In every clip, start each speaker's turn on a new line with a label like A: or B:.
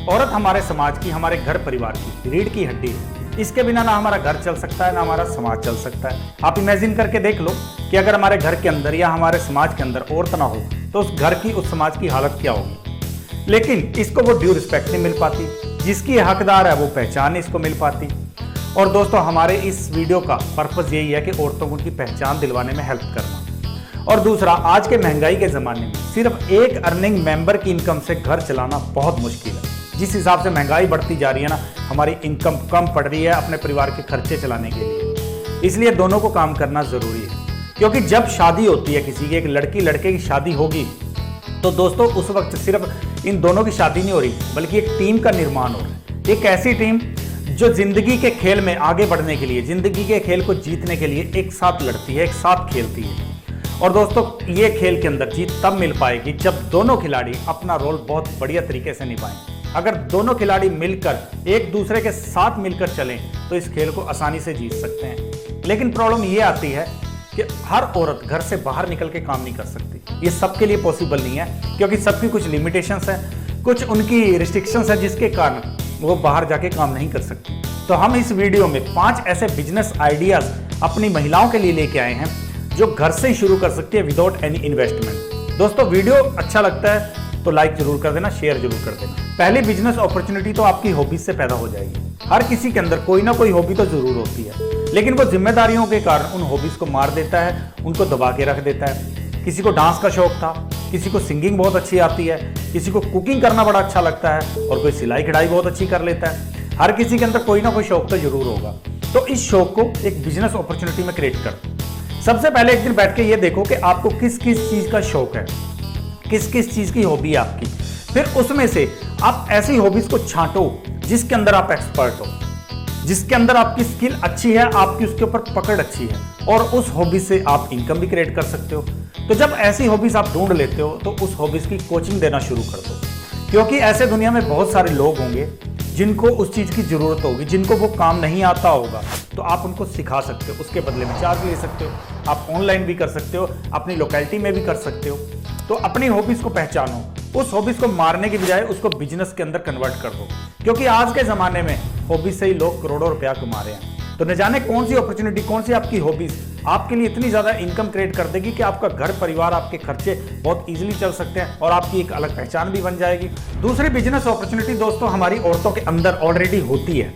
A: औरत हमारे समाज की, हमारे घर परिवार की रीढ़ की हड्डी है। इसके बिना ना हमारा घर चल सकता है, ना हमारा समाज चल सकता है। आप इमेजिन करके देख लो कि अगर हमारे घर के अंदर या हमारे समाज के अंदर औरत ना हो तो उस घर की, उस समाज की हालत क्या होगी। लेकिन इसको वो ड्यू रिस्पेक्ट नहीं मिल पाती, जिसकी हकदार है वो पहचान नहीं इसको मिल पाती। और दोस्तों, हमारे इस वीडियो का पर्पज़ यही है कि औरतों को उनकी पहचान दिलवाने में हेल्प करना। और दूसरा, आज के महंगाई के ज़माने में सिर्फ एक अर्निंग मेंबर की इनकम से घर चलाना बहुत मुश्किल है। जिस हिसाब से महंगाई बढ़ती जा रही है ना, हमारी इनकम कम पड़ रही है अपने परिवार के खर्चे चलाने के लिए। इसलिए दोनों को काम करना ज़रूरी है, क्योंकि जब शादी होती है किसी की, एक लड़की लड़के की शादी होगी, तो दोस्तों उस वक्त सिर्फ इन दोनों की शादी नहीं हो रही, बल्कि एक टीम का निर्माण हो रहा है। एक ऐसी टीम जो जिंदगी के खेल में आगे बढ़ने के लिए, जिंदगी के खेल को जीतने के लिए एक साथ लड़ती है, एक साथ खेलती है। और दोस्तों, ये खेल के अंदर जीत तब मिल पाएगी जब दोनों खिलाड़ी अपना रोल बहुत बढ़िया तरीके से निभाएं। अगर दोनों खिलाड़ी मिलकर, एक दूसरे के साथ मिलकर चलें तो इस खेल को आसानी से जीत सकते हैं। लेकिन प्रॉब्लम ये आती है कि हर औरत घर से बाहर निकल के काम नहीं कर सकती। ये सबके लिए पॉसिबल नहीं है, क्योंकि सबकी कुछ लिमिटेशंस हैं, कुछ उनकी रिस्ट्रिक्शंस हैं, जिसके कारण वो बाहर जाके काम नहीं कर सकती। तो हम इस वीडियो में 5 ऐसे बिजनेस आइडियाज अपनी महिलाओं के लिए लेके आए हैं जो घर से ही शुरू कर सकती है विदाउट एनी इन्वेस्टमेंट। दोस्तों, वीडियो अच्छा लगता है तो लाइक जरूर कर देना, शेयर जरूर कर देना। पहली बिजनेस अपॉर्चुनिटी तो आपकी हॉबीज से पैदा हो जाएगी। हर किसी के अंदर कोई ना कोई हॉबी तो जरूर होती है, लेकिन वो जिम्मेदारियों के कारण उन हॉबीज को मार देता है, उनको दबा के रख देता है। किसी को डांस का शौक था, किसी को सिंगिंग बहुत अच्छी आती है, किसी को कुकिंग करना बड़ा अच्छा लगता है, और कोई सिलाई कढ़ाई बहुत अच्छी कर लेता है। हर किसी के अंदर कोई ना कोई शौक तो जरूर होगा। तो इस शौक को एक बिजनेस अपॉर्चुनिटी में क्रिएट कर। सबसे पहले एक दिन बैठ के ये देखो कि आपको किस किस चीज का शौक है, किस किस चीज की हॉबी है आपकी। फिर उसमें से आप ऐसी हॉबीज को छांटो जिसके अंदर आप एक्सपर्ट हो, जिसके अंदर आपकी स्किल अच्छी है, आपकी उसके ऊपर पकड़ अच्छी है, और उस हॉबी से आप इनकम भी क्रिएट कर सकते हो। तो जब ऐसी हॉबीज आप ढूंढ लेते हो तो उस हॉबीज की कोचिंग देना शुरू कर दो, क्योंकि ऐसे दुनिया में बहुत सारे लोग होंगे जिनको उस चीज की जरूरत होगी, जिनको वो काम नहीं आता होगा, तो आप उनको सिखा सकते हो, उसके बदले में चार्ज ले सकते हो। आप ऑनलाइन भी कर सकते हो, अपनी लोकेलिटी में भी कर सकते हो। तो अपनी हॉबीज को पहचानो, उस हॉबीज को मारने की बजाय उसको बिजनेस के अंदर कन्वर्ट कर दो, क्योंकि आज के जमाने में हॉबीज से ही लोग करोड़ों रुपया कमा रहे हैं। तो न जाने कौन सी अपॉर्चुनिटी, कौन सी आपकी हॉबीज आपके लिए इतनी ज्यादा इनकम क्रिएट कर देगी कि आपका घर परिवार, आपके खर्चे बहुत इजीली चल सकते हैं और आपकी एक अलग पहचान भी बन जाएगी। दूसरी बिजनेस अपॉर्चुनिटी दोस्तों हमारी औरतों के अंदर ऑलरेडी होती है,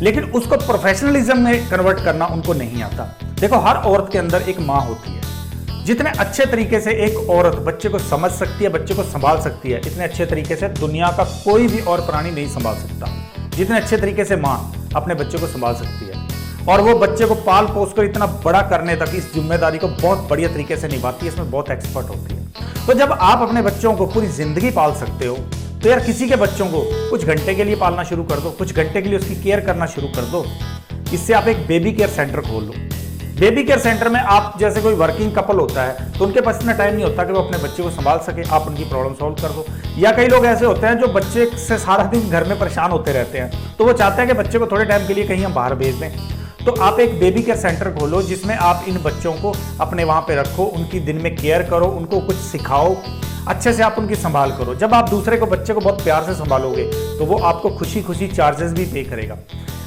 A: लेकिन उसको प्रोफेशनलिज्म में कन्वर्ट करना उनको नहीं आता। देखो, हर औरत के अंदर एक माँ होती है। जितने अच्छे तरीके से एक औरत बच्चे को समझ सकती है, बच्चे को संभाल सकती है, इतने अच्छे तरीके से दुनिया का कोई भी और प्राणी नहीं संभाल सकता। जितने अच्छे तरीके से माँ अपने बच्चे को संभाल सकती है, और वो बच्चे को पाल पोस कर इतना बड़ा करने तक इस जिम्मेदारी को बहुत बढ़िया तरीके से निभाती है, इसमें बहुत एक्सपर्ट होती है। तो जब आप अपने बच्चों को पूरी जिंदगी पाल सकते हो, तो यार किसी के बच्चों को कुछ घंटे के लिए पालना शुरू कर दो, कुछ घंटे के लिए उसकी केयर करना शुरू कर दो। इससे आप एक बेबी केयर सेंटर खोल लो। बेबी केयर सेंटर में आप, जैसे कोई वर्किंग कपल होता है तो उनके पास इतना टाइम नहीं होता कि वो अपने बच्चे को संभाल सके, आप उनकी प्रॉब्लम सॉल्व कर दो। या कई लोग ऐसे होते हैं जो बच्चे से सारा दिन घर में परेशान होते रहते हैं, तो वो चाहते हैं कि बच्चे को थोड़े टाइम के लिए कहीं हम बाहर भेज दें। तो आप एक बेबी केयर सेंटर खोलो जिसमें आप इन बच्चों को अपने वहाँ पे रखो, उनकी दिन में केयर करो, उनको कुछ सिखाओ, अच्छे से आप उनकी संभाल करो। जब आप दूसरे को, बच्चे को बहुत प्यार से संभालोगे तो वो आपको खुशी खुशी चार्जेस भी पे करेगा।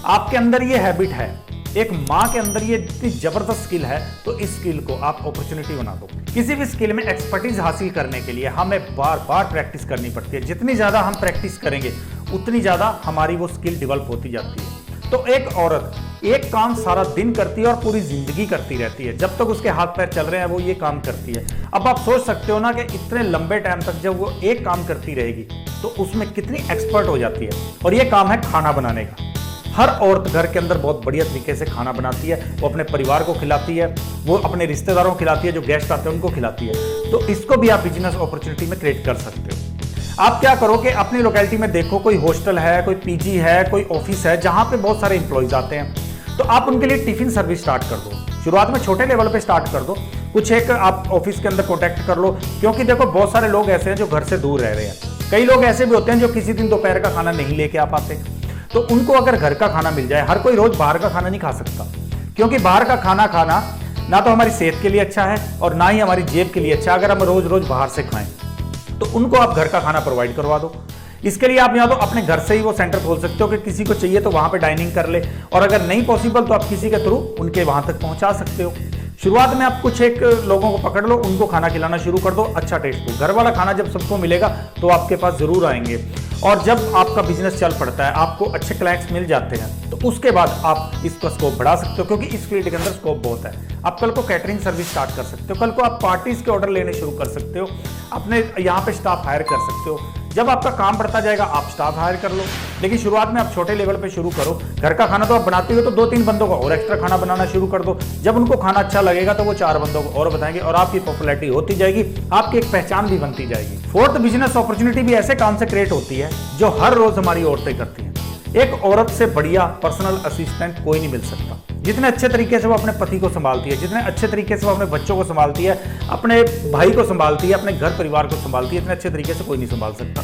A: आपके अंदर ये हैबिट है, एक माँ के अंदर ये इतनी जबरदस्त स्किल है, तो इस स्किल को आप अपॉर्चुनिटी बना दो। किसी भी स्किल में एक्सपर्टीज हासिल करने के लिए हमें बार बार प्रैक्टिस करनी पड़ती है। जितनी ज्यादा हम प्रैक्टिस करेंगे उतनी ज्यादा हमारी वो स्किल डेवलप होती जाती है। तो एक औरत एक काम सारा दिन करती है और पूरी जिंदगी करती रहती है, जब तक उसके हाथ पैर चल रहे हैं वो ये काम करती है। अब आप सोच सकते हो ना कि इतने लंबे टाइम तक जब वो एक काम करती रहेगी तो उसमें कितनी एक्सपर्ट हो जाती है। और ये काम है खाना बनाने का। हर औरत घर के अंदर बहुत बढ़िया तरीके से खाना बनाती है, वो अपने परिवार को खिलाती है, वो अपने रिश्तेदारों को खिलाती है, जो गेस्ट आते हैं उनको खिलाती है। तो इसको भी आप बिजनेस अपॉर्चुनिटी में क्रिएट कर सकते हो। आप क्या करो कि अपनी लोकेलिटी में देखो, कोई हॉस्टल है, कोई पीजी है, कोई ऑफिस है जहां पे बहुत सारे एम्प्लॉइज आते हैं, तो आप उनके लिए टिफिन सर्विस स्टार्ट कर दो। शुरुआत में छोटे लेवल पे स्टार्ट कर दो, कुछ एक आप ऑफिस के अंदर कॉन्टैक्ट कर लो, क्योंकि देखो बहुत सारे लोग ऐसे हैं जो घर से दूर रह रहे हैं। कई लोग ऐसे भी होते हैं जो किसी दिन दोपहर का खाना नहीं लेके आ पाते, तो उनको अगर घर का खाना मिल जाए, हर कोई रोज बाहर का खाना नहीं खा सकता, क्योंकि बाहर का खाना खाना ना तो हमारी सेहत के लिए अच्छा है और ना ही हमारी जेब के लिए अच्छा। अगर हम रोज रोज बाहर से खाएं तो उनको आप घर का खाना प्रोवाइड करवा दो। इसके लिए आप या तो अपने घर से ही वो सेंटर खोल सकते हो कि किसी को चाहिए तो वहां पे डाइनिंग कर ले, और अगर नहीं पॉसिबल तो आप किसी के थ्रू उनके वहां तक पहुंचा सकते हो। शुरुआत में आप कुछ एक लोगों को पकड़ लो, उनको खाना खिलाना शुरू कर दो, अच्छा टेस्ट हो। घर वाला खाना जब सबको मिलेगा तो आपके पास जरूर आएंगे। और जब आपका बिजनेस चल पड़ता है, आपको अच्छे क्लाइंट्स मिल जाते हैं, तो उसके बाद आप इसका स्कोप बढ़ा सकते हो, क्योंकि इस फील्ड के अंदर स्कोप बहुत है। आप कल को कैटरिंग सर्विस स्टार्ट कर सकते हो, कल को आप पार्टीज के ऑर्डर लेने शुरू कर सकते हो, अपने यहाँ पे स्टाफ हायर कर सकते हो। जब आपका काम बढ़ता जाएगा आप स्टाफ हायर कर लो, लेकिन शुरुआत में आप छोटे लेवल पे शुरू करो। घर का खाना तो आप बनाते हो तो 2-3 बंदों को और एक्स्ट्रा खाना बनाना शुरू कर दो। जब उनको खाना अच्छा लगेगा तो वो 4 बंदों को और बताएंगे, और आपकी पॉपुलैरिटी होती जाएगी, आपकी एक पहचान भी बनती जाएगी। फोर्थ, बिजनेस अपॉर्चुनिटी भी ऐसे काम से क्रिएट होती है जो हर रोज हमारी औरतें करती हैं। एक औरत से बढ़िया पर्सनल असिस्टेंट कोई नहीं मिल सकता। जितने अच्छे तरीके से वो अपने पति को संभालती है, जितने अच्छे तरीके से वो अपने बच्चों को संभालती है, अपने भाई को संभालती है, अपने घर परिवार को संभालती है, इतने अच्छे तरीके से कोई नहीं संभाल सकता।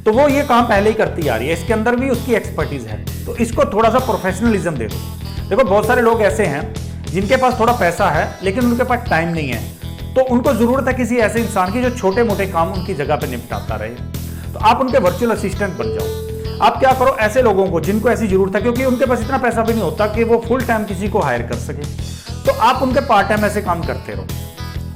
A: तो वो ये काम पहले ही करती आ रही है, इसके अंदर भी उसकी एक्सपर्टीज है, तो इसको थोड़ा सा प्रोफेशनलिज्म दे दो। देखो बहुत सारे लोग ऐसे हैं जिनके पास थोड़ा पैसा है लेकिन उनके पास टाइम नहीं है, तो उनको जरूरत है किसी ऐसे इंसान की जो छोटे मोटे काम उनकी जगह पे निपटाता रहे। तो आप उनके वर्चुअल असिस्टेंट बन जाओ। आप क्या करो, ऐसे लोगों को जिनको ऐसी जरूरत है, क्योंकि उनके पास इतना पैसा भी नहीं होता कि वो फुल टाइम किसी को हायर कर सके, तो आप उनके पार्ट टाइम ऐसे काम करते रहो।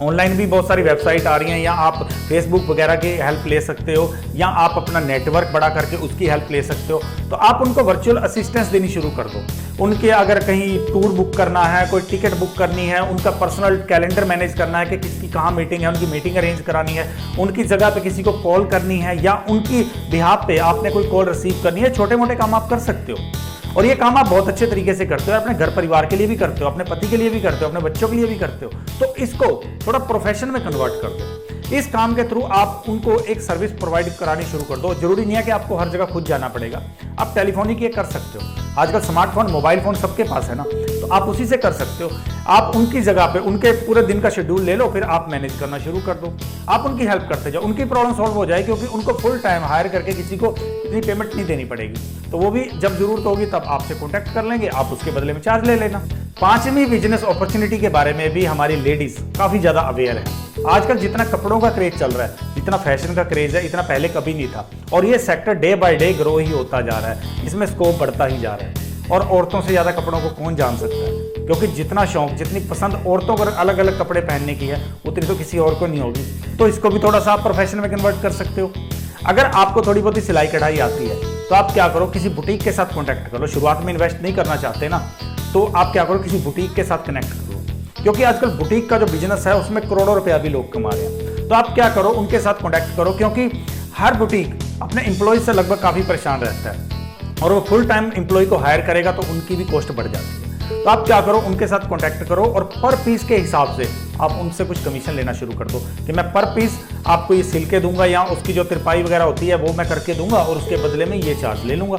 A: ऑनलाइन भी बहुत सारी वेबसाइट आ रही हैं, या आप फेसबुक वगैरह की हेल्प ले सकते हो, या आप अपना नेटवर्क बड़ा करके उसकी हेल्प ले सकते हो। तो आप उनको वर्चुअल असिस्टेंस देनी शुरू कर दो। उनके अगर कहीं टूर बुक करना है, कोई टिकट बुक करनी है, उनका पर्सनल कैलेंडर मैनेज करना है कि किसकी कहाँ मीटिंग है, उनकी मीटिंग अरेंज करानी है, उनकी जगह पे किसी को कॉल करनी है, या उनकी बिहाफ पे आपने कोई कॉल रिसीव करनी है, छोटे मोटे काम आप कर सकते हो। और ये काम आप बहुत अच्छे तरीके से करते हो, अपने घर परिवार के लिए भी करते हो, अपने पति के लिए भी करते हो, अपने बच्चों के लिए भी करते हो। तो इसको थोड़ा प्रोफेशन में कन्वर्ट कर दो। इस काम के थ्रू आप उनको एक सर्विस प्रोवाइड करानी शुरू कर दो। जरूरी नहीं है कि आपको हर जगह खुद जाना पड़ेगा, आप टेलीफोनिक ये कर सकते हो। आजकल स्मार्टफोन, मोबाइल फोन सबके पास है ना, तो आप उसी से कर सकते हो। आप उनकी जगह पे उनके पूरे दिन का शेड्यूल ले लो, फिर आप मैनेज करना शुरू कर दो। आप उनकी हेल्प करते जाओ, उनकी प्रॉब्लम सॉल्व हो जाए, क्योंकि उनको फुल टाइम हायर करके किसी को इतनी पेमेंट नहीं देनी पड़ेगी। तो वो भी जब जरूरत होगी तब आपसे कॉन्टैक्ट कर लेंगे, आप उसके बदले में चार्ज ले लेना। 5वीं बिजनेस अपॉर्चुनिटी के बारे में भी हमारी लेडीज काफी ज्यादा अवेयर है। आजकल जितना कपड़ों का क्रेज चल रहा है, जितना फैशन का क्रेज है, इतना पहले कभी नहीं था, और ये sector day by day grow ही होता जा रहा है, इसमें स्कोप बढ़ता ही जा रहा है। और औरतों से ज्यादा कपड़ों को कौन जान सकता है, क्योंकि जितना शौक, जितनी पसंद औरतों को अलग अलग कपड़े पहनने की है, उतनी तो किसी और को नहीं होगी। तो इसको भी थोड़ा सा आप प्रोफेशन में कन्वर्ट कर सकते हो। अगर आपको थोड़ी बहुत ही सिलाई कढ़ाई आती है तो आप क्या करो, किसी बुटीक के साथ कॉन्टैक्ट करो। शुरुआत में इन्वेस्ट नहीं करना चाहते ना, तो आप क्या करो, किसी बुटीक के साथ कनेक्ट करो, क्योंकि आजकल बुटीक का जो बिजनेस है उसमें करोड़ों रुपया भी लोग कमा रहे हैं। तो आप क्या करो, उनके साथ कॉन्टैक्ट करो, क्योंकि हर बुटीक अपने एम्प्लॉय से लगभग काफी परेशान रहता है, और वो फुल टाइम एम्प्लॉय को हायर करेगा तो उनकी भी कॉस्ट बढ़ जाती है। तो आप क्या करो, उनके साथ कॉन्टैक्ट करो, और पर पीस के हिसाब से आप उनसे कुछ कमीशन लेना शुरू कर दो कि मैं पर पीस आपको ये सिल के दूंगा, या उसकी जो तिरपाई वगैरह होती है वो मैं करके दूंगा, और उसके बदले में ये चार्ज ले लूंगा।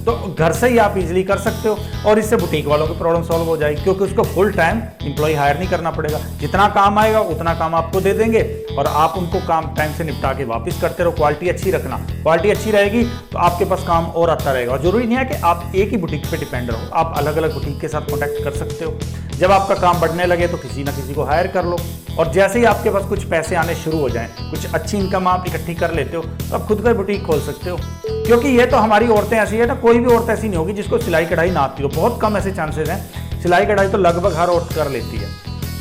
A: तो घर से ही आप इजीली कर सकते हो, और इससे बुटीक वालों की प्रॉब्लम सॉल्व हो जाएगी, क्योंकि उसको फुल टाइम एम्प्लॉय हायर नहीं करना पड़ेगा। जितना काम आएगा उतना काम आपको दे देंगे, और आप उनको काम टाइम से निपटा के वापस करते रहो। क्वालिटी अच्छी रखना, क्वालिटी अच्छी रहेगी तो आपके पास काम और आता रहेगा। और जरूरी नहीं है कि आप एक ही बुटीक पे डिपेंड रहो, आप अलग अलग बुटीक के साथ कॉन्टैक्ट कर सकते हो। जब आपका काम बढ़ने लगे तो किसी ना किसी को हायर कर लो, और जैसे ही आपके पास कुछ पैसे आने शुरू हो जाएं, कुछ अच्छी इनकम आप इकट्ठी कर लेते हो, तो आप खुद का बुटीक खोल सकते हो। क्योंकि ये तो हमारी औरतें ऐसी है ना, कोई भी औरत ऐसी नहीं होगी जिसको सिलाई कढ़ाई ना आती हो। बहुत कम ऐसे चांसेस हैं। सिलाई कढ़ाई तो लगभग हर औरत कर लेती है,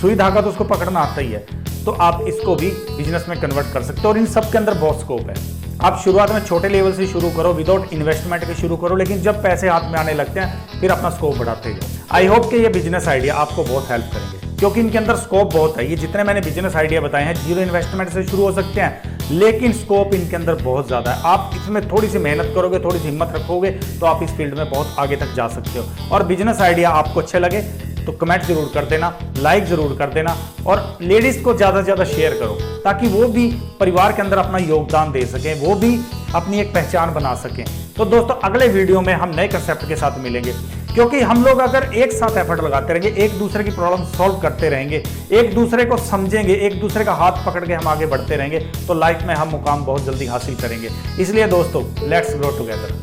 A: सुई धागा तो उसको पकड़ना आता ही है। तो आप इसको भी बिजनेस में कन्वर्ट कर सकते हो, और इन सब के अंदर बहुत स्कोप है। आप शुरुआत में छोटे लेवल से शुरू करो, विदाउट इन्वेस्टमेंट के शुरू करो, लेकिन जब पैसे हाथ में आने लगते हैं फिर अपना स्कोप बढ़ाते जाओ। आई होप कि ये बिजनेस आइडिया आपको बहुत हेल्प करेंगे, क्योंकि इनके अंदर स्कोप बहुत है। ये जितने मैंने बिजनेस आइडिया बताए हैं, जीरो इन्वेस्टमेंट से शुरू हो सकते हैं, लेकिन स्कोप इनके अंदर बहुत ज्यादा है। आप इसमें थोड़ी सी मेहनत करोगे, थोड़ी सी हिम्मत रखोगे, तो आप इस फील्ड में बहुत आगे तक जा सकते हो। और बिजनेस आइडिया आपको अच्छे लगे तो कमेंट जरूर कर देना, लाइक जरूर कर देना, और लेडीज को ज्यादा से ज्यादा शेयर करो, ताकि वो भी परिवार के अंदर अपना योगदान दे सकें, वो भी अपनी एक पहचान बना सकें। तो दोस्तों, अगले वीडियो में हम नए कंसेप्ट के साथ मिलेंगे, क्योंकि हम लोग अगर एक साथ एफर्ट लगाते रहेंगे, एक दूसरे की प्रॉब्लम सॉल्व करते रहेंगे, एक दूसरे को समझेंगे, एक दूसरे का हाथ पकड़ के हम आगे बढ़ते रहेंगे, तो लाइफ में हम मुकाम बहुत जल्दी हासिल करेंगे। इसलिए दोस्तों, लेट्स ग्रो टुगेदर।